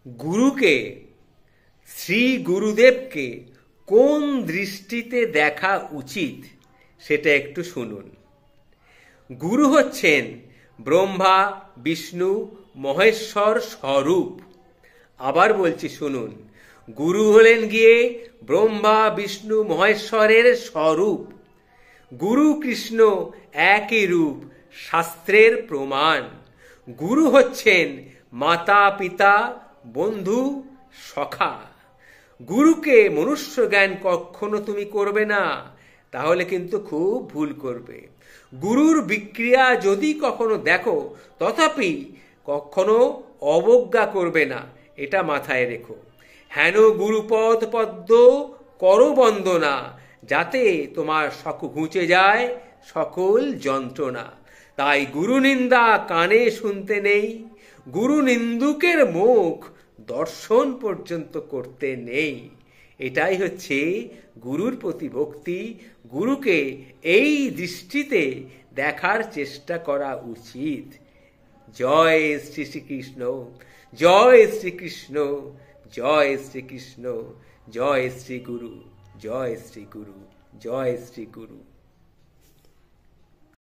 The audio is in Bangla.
গুরুকে, শ্রী গুরুদেবকে কোন দৃষ্টিতে দেখা উচিত সেটা একটু শুনুন। গুরু হচ্ছেন ব্রহ্মা বিষ্ণু মহেশ্বর স্বরূপ। আবার বলছি শুনুন, গুরু হলেন গিয়ে ব্রহ্মা বিষ্ণু মহেশ্বরের স্বরূপ। গুরু কৃষ্ণ একই রূপ, শাস্ত্রের প্রমাণ। গুরু হচ্ছেন মাতা পিতা বন্ধু সখা। গুরুকে মনুষ্য জ্ঞান কখনো তুমি করবে না, তাহলে কিন্তু খুব ভুল করবে। গুরুর বিক্রিয়া যদি কখনো দেখো, তথাপি কখনো অবজ্ঞা করবে না, এটা মাথায় রেখো। হেন গুরুপদ পদ্ম করো বন্দনা, যাতে তোমার ঘুচে যায় সকল যন্ত্রণা। তাই গুরু নিন্দা কানে শুনতে নেই, গুরু নিন্দুকের মুখ দর্শন পর্যন্ত করতে নেই। এটাই হচ্ছে গুরুর প্রতি ভক্তি। গুরুকে এই দৃষ্টিতে দেখার চেষ্টা করা উচিত। জয় শ্রী শ্রীকৃষ্ণ, জয় শ্রীকৃষ্ণ, জয় শ্রীকৃষ্ণ, জয় শ্রী গুরু, জয় শ্রী গুরু, জয় শ্রী গুরু।